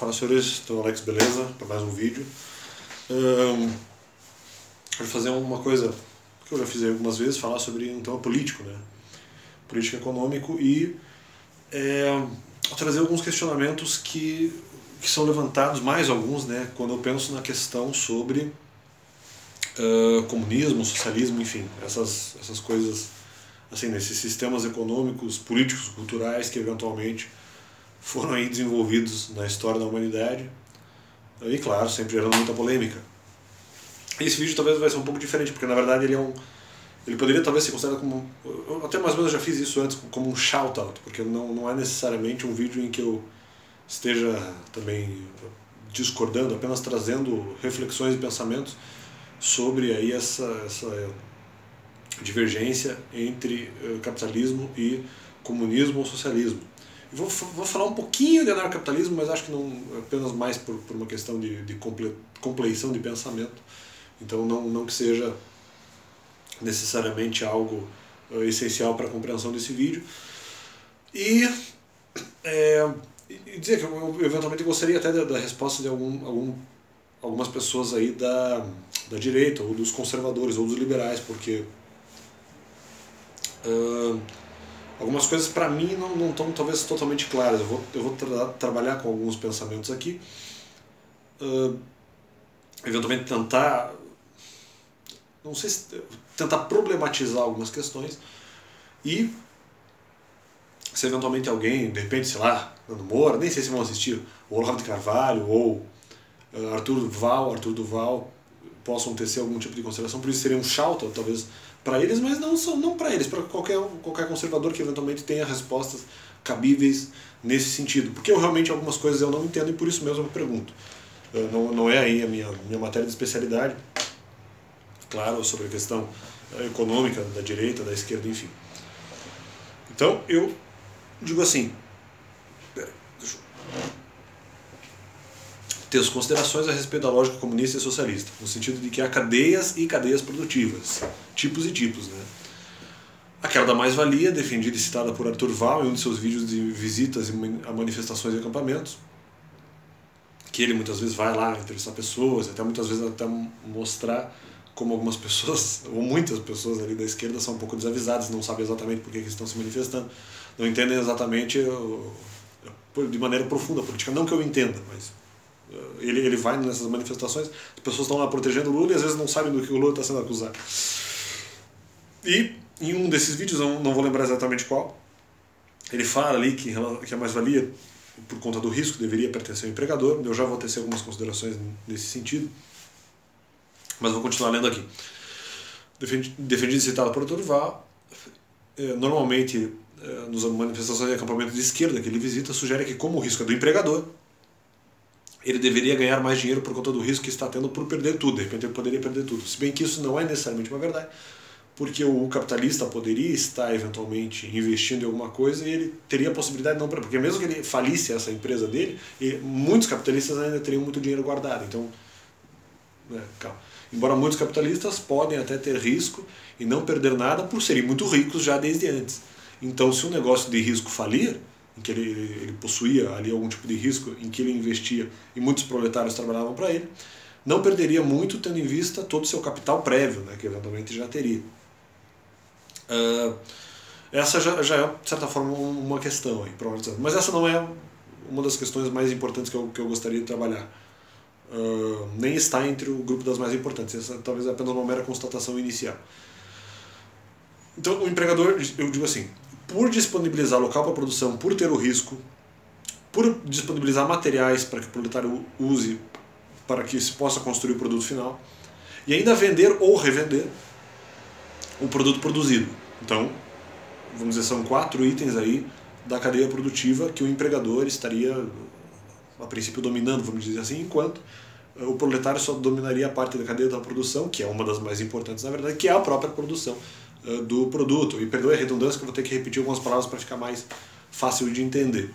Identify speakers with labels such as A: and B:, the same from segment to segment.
A: Fala, senhores, estou Alex, beleza? Para mais um vídeo. Vou fazer uma coisa que eu já fiz algumas vezes, falar sobre um tema político, né? Político econômico e trazer alguns questionamentos que são levantados, mais alguns, né? Quando eu penso na questão sobre comunismo, socialismo, enfim, essas coisas, assim, nesses sistemas econômicos, políticos, culturais que eventualmente foram aí desenvolvidos na história da humanidade, e claro, sempre gerando muita polêmica. Esse vídeo talvez vai ser um pouco diferente, porque na verdade ele poderia talvez ser considerado como, até mais ou menos eu já fiz isso antes, como um shout-out, porque não é necessariamente um vídeo em que eu esteja também discordando, apenas trazendo reflexões e pensamentos sobre aí essa divergência entre capitalismo e comunismo ou socialismo. Vou falar um pouquinho de anarcapitalismo, mas acho que não apenas mais por uma questão de compleição de pensamento. Então não que seja necessariamente algo essencial para a compreensão desse vídeo. E dizer que eu eventualmente gostaria até da resposta de algumas pessoas aí da direita, ou dos conservadores, ou dos liberais, porque algumas coisas para mim não estão talvez totalmente claras. Eu vou trabalhar com alguns pensamentos aqui, eventualmente tentar, não sei se tentar problematizar algumas questões, e se eventualmente alguém, de repente, sei lá, Nando Moura, nem sei se vão assistir, ou Olavo de Carvalho, ou Arthur Duval, possam tecer algum tipo de consideração, por isso seria um shout, talvez, para eles, mas não para eles, para qualquer conservador que eventualmente tenha respostas cabíveis nesse sentido. Porque realmente algumas coisas eu não entendo e por isso mesmo eu pergunto. Não é aí a minha matéria de especialidade, claro, sobre a questão econômica da direita, da esquerda, enfim. Então eu digo assim, ter considerações a respeito da lógica comunista e socialista, no sentido de que há cadeias e cadeias produtivas, tipos e tipos, né? Aquela da mais-valia, defendida e citada por Arthur Val em um de seus vídeos de visitas a manifestações e acampamentos, que ele muitas vezes vai lá entrevistar pessoas, até muitas vezes até mostrar como algumas pessoas, ou muitas pessoas ali da esquerda são um pouco desavisadas, não sabem exatamente por que estão se manifestando, não entendem exatamente de maneira profunda a política, não que eu entenda, mas ele vai nessas manifestações, as pessoas estão lá protegendo o Lula e às vezes não sabem do que o Lula está sendo acusado. E em um desses vídeos, não vou lembrar exatamente qual, ele fala ali que a mais-valia, por conta do risco, deveria pertencer ao empregador. Eu já vou tecer algumas considerações nesse sentido, mas vou continuar lendo aqui. Defendido e citado por Arthur Duval, normalmente nas manifestações de acampamento de esquerda que ele visita, sugere que, como o risco é do empregador, ele deveria ganhar mais dinheiro por conta do risco que está tendo por perder tudo. De repente ele poderia perder tudo. Se bem que isso não é necessariamente uma verdade, porque o capitalista poderia estar eventualmente investindo em alguma coisa e ele teria a possibilidade, não, porque mesmo que ele falisse essa empresa dele, muitos capitalistas ainda teriam muito dinheiro guardado. Então, calma. Embora muitos capitalistas podem até ter risco e não perder nada por serem muito ricos já desde antes. Então, se um negócio de risco falir, em que ele possuía ali algum tipo de risco, em que ele investia e muitos proletários trabalhavam para ele, não perderia muito tendo em vista todo o seu capital prévio, né, que eventualmente já teria. Essa já é, de certa forma, uma questão aí, mas essa não é uma das questões mais importantes que eu gostaria de trabalhar. Nem está entre o grupo das mais importantes, essa talvez é apenas uma mera constatação inicial. Então, o empregador, eu digo assim, por disponibilizar local para produção, por ter o risco, por disponibilizar materiais para que o proletário use para que se possa construir o produto final, e ainda vender ou revender o produto produzido. Então, vamos dizer, são 4 itens aí da cadeia produtiva que o empregador estaria, a princípio, dominando, vamos dizer assim, enquanto o proletário só dominaria a parte da cadeia da produção, que é uma das mais importantes, na verdade, que é a própria produção do produto. E perdoe a redundância que eu vou ter que repetir algumas palavras para ficar mais fácil de entender.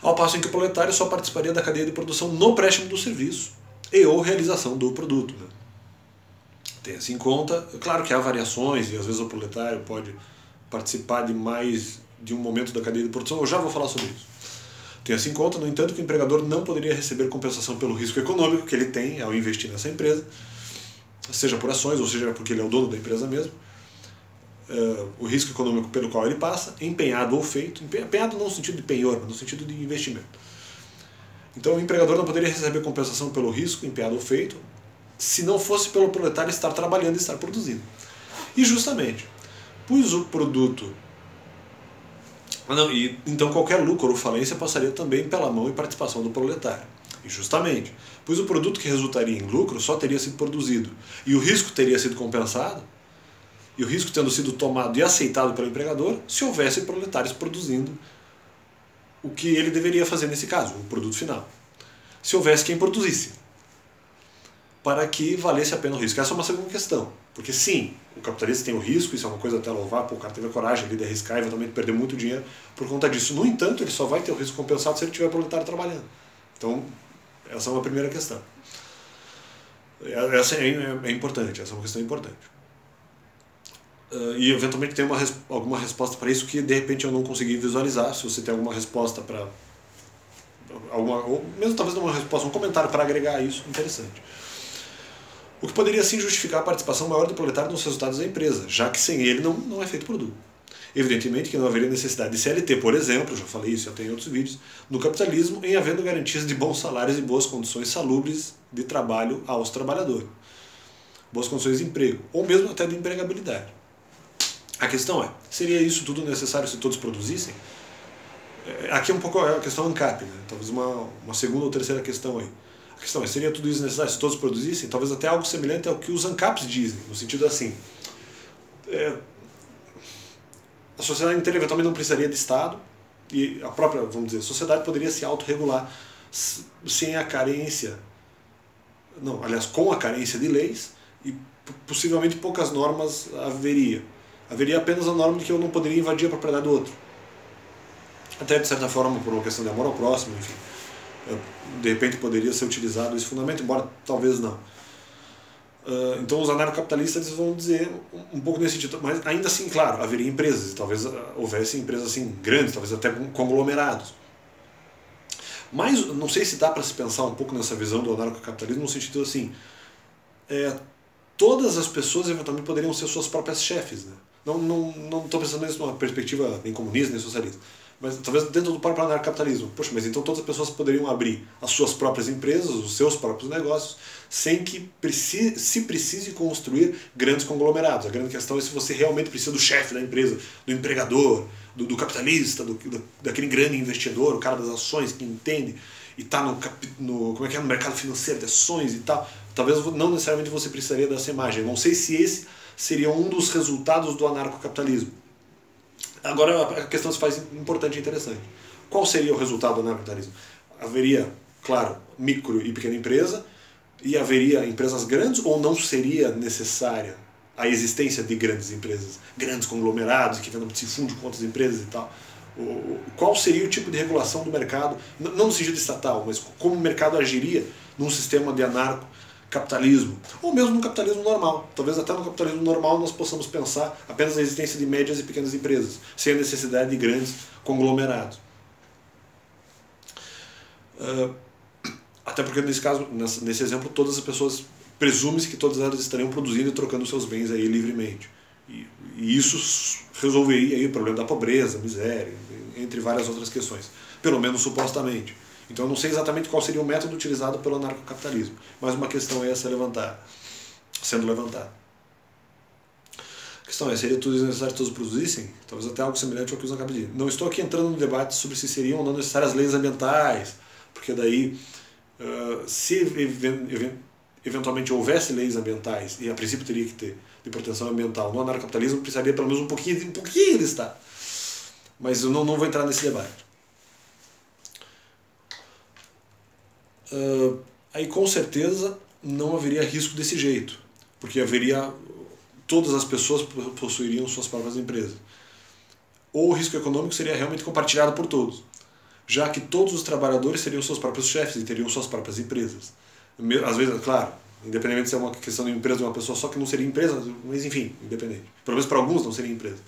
A: Ao passo em que o proletário só participaria da cadeia de produção no préstimo do serviço e ou realização do produto, né? Tenha-se em conta, claro que há variações e às vezes o proletário pode participar de mais de um momento da cadeia de produção, eu já vou falar sobre isso. Tenha-se em conta, no entanto, que o empregador não poderia receber compensação pelo risco econômico que ele tem ao investir nessa empresa, seja por ações, ou seja porque ele é o dono da empresa mesmo, o risco econômico pelo qual ele passa, empenhado ou feito, empenhado não no sentido de penhor, mas no sentido de investimento. Então o empregador não poderia receber compensação pelo risco, empenhado ou feito, se não fosse pelo proletário estar trabalhando e estar produzindo. E justamente, pois o produto... então qualquer lucro ou falência passaria também pela mão e participação do proletário. E justamente, pois o produto que resultaria em lucro só teria sido produzido, e o risco teria sido compensado, e o risco tendo sido tomado e aceitado pelo empregador, se houvesse proletários produzindo o que ele deveria fazer nesse caso, o produto final. Se houvesse quem produzisse, para que valesse a pena o risco. Essa é uma segunda questão. Porque sim, o capitalista tem o risco, isso é uma coisa até louvar, o cara teve a coragem ali de arriscar e eventualmente perder muito dinheiro por conta disso. No entanto, ele só vai ter o risco compensado se ele tiver proletário trabalhando. Então, essa é uma primeira questão. Essa é importante, essa é uma questão importante. E eventualmente tem alguma resposta para isso que de repente eu não consegui visualizar. Se você tem alguma resposta para ou mesmo talvez não uma resposta, um comentário para agregar isso, interessante. O que poderia sim justificar a participação maior do proletário nos resultados da empresa, já que sem ele não é feito produto. Evidentemente que não haveria necessidade de CLT, por exemplo, já falei isso, já tem em outros vídeos, no capitalismo, em havendo garantias de bons salários e boas condições salubres de trabalho aos trabalhadores. Boas condições de emprego, ou mesmo até de empregabilidade. A questão é, seria isso tudo necessário se todos produzissem? Aqui é um pouco a questão ANCAP, né? Talvez uma segunda ou terceira questão aí. A questão é, seria tudo isso necessário se todos produzissem? Talvez até algo semelhante ao que os ANCAPs dizem, no sentido assim, a sociedade inteira eventualmente não precisaria de Estado e a própria, vamos dizer, a sociedade poderia se autorregular sem a carência, não, aliás, com a carência de leis e possivelmente poucas normas haveria. Haveria apenas a norma de que eu não poderia invadir a propriedade do outro. Até de certa forma por uma questão de amor ao próximo, enfim. De repente poderia ser utilizado esse fundamento, embora talvez não. Então os anarcocapitalistas vão dizer um pouco nesse sentido, mas ainda assim, claro, haveria empresas, e talvez houvesse empresas assim grandes, talvez até conglomerados. Mas não sei se dá para se pensar um pouco nessa visão do anarcocapitalismo no sentido assim, todas as pessoas eventualmente poderiam ser suas próprias chefes, né? Não estou pensando nisso numa perspectiva nem comunista nem socialista, mas talvez dentro do próprio anarcocapitalismo. Poxa, mas então todas as pessoas poderiam abrir as suas próprias empresas, os seus próprios negócios, sem que se precise construir grandes conglomerados. A grande questão é se você realmente precisa do chefe da empresa, do empregador, do capitalista, daquele grande investidor, o cara das ações que entende e está no mercado financeiro de ações e tal. Talvez não necessariamente você precisaria dessa imagem. Não sei se esse seria um dos resultados do anarcocapitalismo. Agora a questão se faz importante e interessante. Qual seria o resultado do anarcocapitalismo? Haveria, claro, micro e pequena empresa, e haveria empresas grandes, ou não seria necessária a existência de grandes empresas, grandes conglomerados que se fundem com outras empresas e tal? Qual seria o tipo de regulação do mercado, não no sentido estatal, mas como o mercado agiria num sistema de anarcocapitalismo, ou mesmo no capitalismo normal? Talvez até no capitalismo normal nós possamos pensar apenas na existência de médias e pequenas empresas, sem a necessidade de grandes conglomerados. Até porque nesse caso, nesse exemplo, todas as pessoas, presume-se que todas elas estariam produzindo e trocando seus bens aí livremente. E isso resolveria aí o problema da pobreza, miséria, entre várias outras questões. Pelo menos supostamente. Então eu não sei exatamente qual seria o método utilizado pelo anarcocapitalismo, mas uma questão é essa sendo levantada. A questão é, seria tudo necessário que todos produzissem? Talvez até algo semelhante ao que os acabam de dizer. Não estou aqui entrando no debate sobre se seriam ou não necessárias leis ambientais, porque daí, se eventualmente houvesse leis ambientais, e a princípio teria que ter, de proteção ambiental, no anarcocapitalismo precisaria pelo menos um pouquinho de Estado. Mas eu não vou entrar nesse debate. Aí com certeza não haveria risco desse jeito, porque todas as pessoas possuiriam suas próprias empresas. Ou o risco econômico seria realmente compartilhado por todos, já que todos os trabalhadores seriam seus próprios chefes e teriam suas próprias empresas. Às vezes, claro, independente se é uma questão de empresa de uma pessoa só, que não seria empresa, mas enfim, independente. Pelo menos para alguns não seria empresa.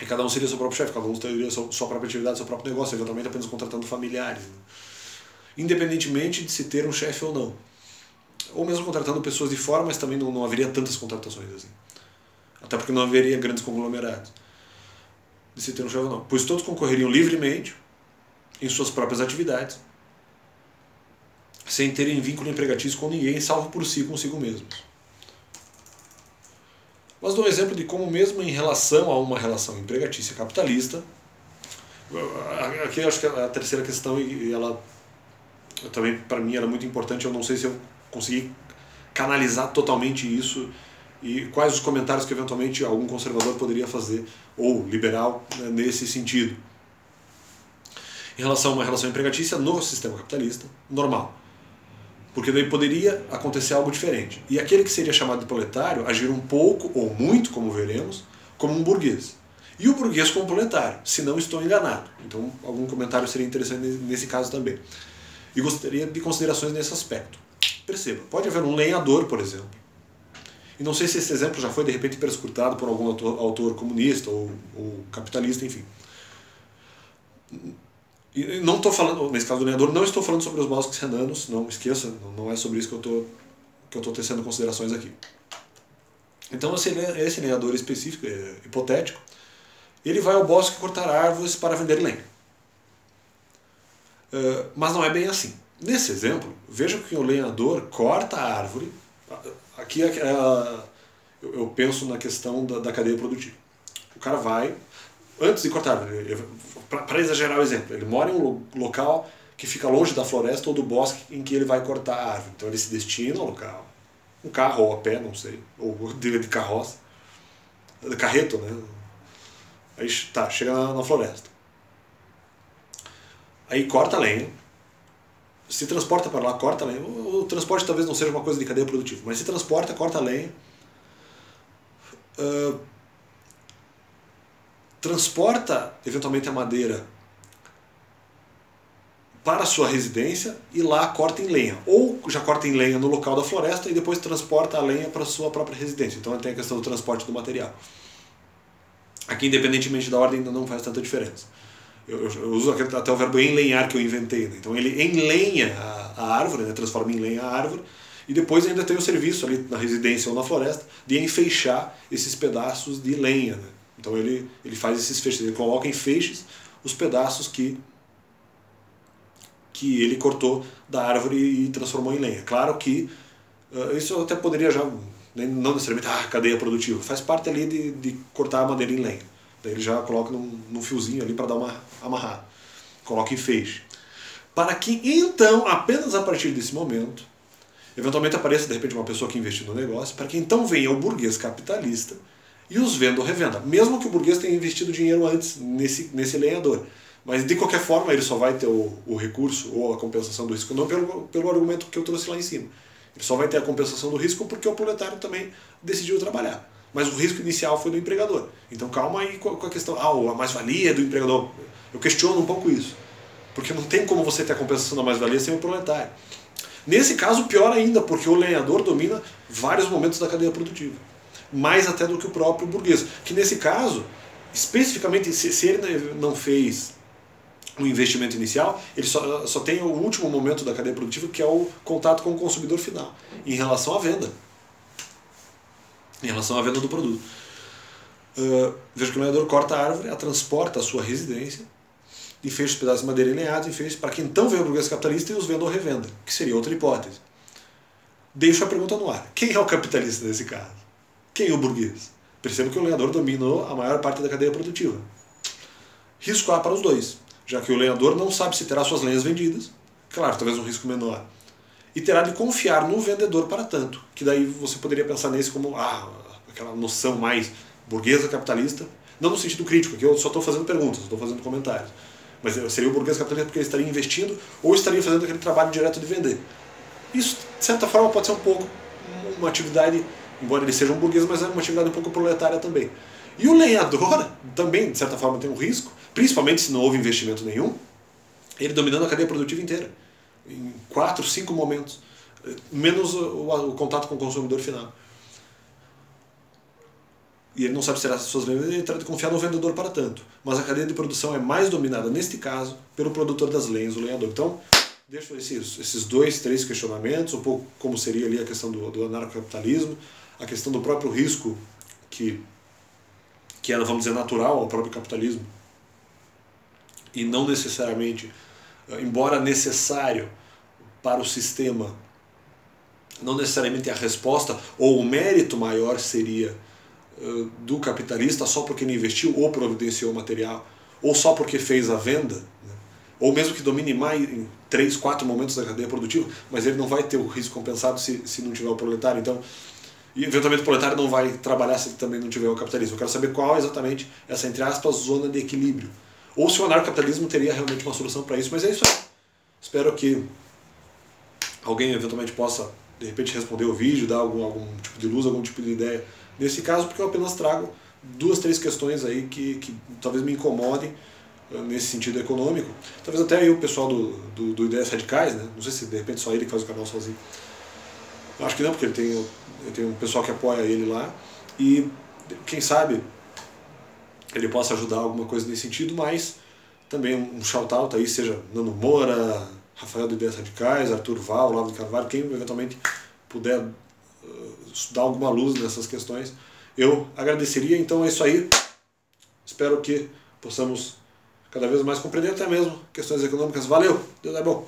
A: E cada um seria seu próprio chefe, cada um teria sua própria atividade, seu próprio negócio, eventualmente apenas contratando familiares, né? Independentemente de se ter um chefe ou não. Ou mesmo contratando pessoas de fora, mas também não haveria tantas contratações assim. Até porque não haveria grandes conglomerados de se ter um chefe ou não. Pois todos concorreriam livremente em suas próprias atividades, sem terem vínculo empregatício com ninguém, salvo por si consigo mesmos. Mas dou um exemplo de como mesmo em relação a uma relação empregatícia capitalista, aqui eu acho que é a terceira questão, e ela também para mim era muito importante, eu não sei se eu consegui canalizar totalmente isso, e quais os comentários que eventualmente algum conservador poderia fazer, ou liberal, né, nesse sentido. Em relação a uma relação empregatícia no sistema capitalista, normal. Porque daí poderia acontecer algo diferente. E aquele que seria chamado de proletário agir um pouco, ou muito, como veremos, como um burguês. E o burguês como proletário, se não estou enganado. Então algum comentário seria interessante nesse caso também. E gostaria de considerações nesse aspecto. Perceba, pode haver um lenhador, por exemplo. E não sei se esse exemplo já foi de repente perscrutado por algum autor comunista ou capitalista, enfim. E não estou falando, nesse caso do lenhador, não estou falando sobre os bosques renanos, não esqueça, não é sobre isso que eu estou tecendo considerações aqui. Então esse lenhador específico, hipotético, ele vai ao bosque cortar árvores para vender lenha. Mas não é bem assim. Nesse exemplo, veja que o lenhador corta a árvore. Aqui eu penso na questão da cadeia produtiva. O cara vai, antes de cortar a árvore, para exagerar o exemplo, ele mora em um local que fica longe da floresta ou do bosque em que ele vai cortar a árvore. Então ele se destina ao local, um carro ou a pé, não sei, ou de carroça, de carreto, né? Aí tá, chega na floresta. Aí corta a lenha, se transporta para lá, corta a lenha. O transporte talvez não seja uma coisa de cadeia produtiva, mas se transporta, corta a lenha, transporta eventualmente a madeira para a sua residência e lá corta em lenha. Ou já corta em lenha no local da floresta e depois transporta a lenha para a sua própria residência. Então tem a questão do transporte do material. Aqui, independentemente da ordem, ainda não faz tanta diferença. Eu uso até o verbo enlenhar que eu inventei, né? Então ele enlenha a árvore, né? Transforma em lenha a árvore, e depois ainda tem o serviço ali na residência ou na floresta de enfeixar esses pedaços de lenha, né? Então ele faz esses feixes, ele coloca em feixes os pedaços que ele cortou da árvore e transformou em lenha. Claro que isso até poderia já, não necessariamente cadeia produtiva, faz parte ali de cortar a madeira em lenha. Daí ele já coloca num fiozinho ali para dar uma amarrada. Coloca em feixe. Para que então, apenas a partir desse momento, eventualmente apareça de repente uma pessoa que investiu no negócio, para que então venha o burguês capitalista e os venda ou revenda. Mesmo que o burguês tenha investido dinheiro antes nesse lenhador. Mas de qualquer forma ele só vai ter o recurso ou a compensação do risco, não pelo argumento que eu trouxe lá em cima. Ele só vai ter a compensação do risco porque o proletário também decidiu trabalhar. Mas o risco inicial foi do empregador. Então calma aí com a questão, a mais-valia é do empregador. Eu questiono um pouco isso. Porque não tem como você ter a compensação da mais-valia sem o proletário. Nesse caso, pior ainda, porque o lenhador domina vários momentos da cadeia produtiva. Mais até do que o próprio burguês. Que nesse caso, especificamente, se ele não fez um investimento inicial, ele só tem o último momento da cadeia produtiva, que é o contato com o consumidor final, em relação à venda. Em relação à venda do produto. Veja que o lenhador corta a árvore, a transporta à sua residência, e fecha os pedaços de madeira enlenhados, e fecha para que então venha o burguês capitalista e os venda ou revenda, que seria outra hipótese. Deixo a pergunta no ar. Quem é o capitalista nesse caso? Quem é o burguês? Perceba que o lenhador dominou a maior parte da cadeia produtiva. Risco há para os dois, já que o lenhador não sabe se terá suas lenhas vendidas, claro, talvez um risco menor, e terá de confiar no vendedor para tanto, que daí você poderia pensar nesse como aquela noção mais burguesa capitalista, não no sentido crítico, que eu só estou fazendo perguntas, estou fazendo comentários, mas seria o burguês capitalista porque ele estaria investindo ou estaria fazendo aquele trabalho direto de vender. Isso, de certa forma, pode ser um pouco uma atividade, embora ele seja um burguês, mas é uma atividade um pouco proletária também. E o lenhador também, de certa forma, tem um risco, principalmente se não houve investimento nenhum, ele dominando a cadeia produtiva inteira, em 4, 5 momentos, menos o contato com o consumidor final. e ele não sabe tirar as suas vendas, ele trata de confiar no vendedor para tanto. Mas a cadeia de produção é mais dominada, neste caso, pelo produtor das lenhas, o lenhador. Então, deixo esses 2, 3 questionamentos, um pouco como seria ali a questão do anarcocapitalismo, a questão do próprio risco que era, vamos dizer, natural ao próprio capitalismo, e não necessariamente, embora necessário para o sistema, não necessariamente a resposta ou o mérito maior seria do capitalista só porque ele investiu ou providenciou o material, ou só porque fez a venda, né? Ou mesmo que domine mais em 3, 4 momentos da cadeia produtiva, mas ele não vai ter o risco compensado se não tiver o proletário. Então, e eventualmente o proletário não vai trabalhar se também não tiver o capitalismo. Eu quero saber qual é exatamente essa, entre aspas, zona de equilíbrio. Ou se o anarcocapitalismo teria realmente uma solução para isso, mas é isso aí. Espero que alguém eventualmente possa, de repente, responder o vídeo, dar algum tipo de luz, algum tipo de ideia nesse caso, porque eu apenas trago 2, 3 questões aí que talvez me incomodem nesse sentido econômico. Talvez até aí o pessoal do Ideias Radicais, né? Não sei se de repente só ele que faz o canal sozinho. Acho que não, porque ele tem um pessoal que apoia ele lá, e quem sabe ele possa ajudar alguma coisa nesse sentido, mas também um shout-out aí, seja Nando Moura, Rafael do Ideias Radicais, Arthur Val, Olavo de Carvalho, quem eventualmente puder dar alguma luz nessas questões, eu agradeceria. Então é isso aí, espero que possamos cada vez mais compreender até mesmo questões econômicas. Valeu, Deus é bom!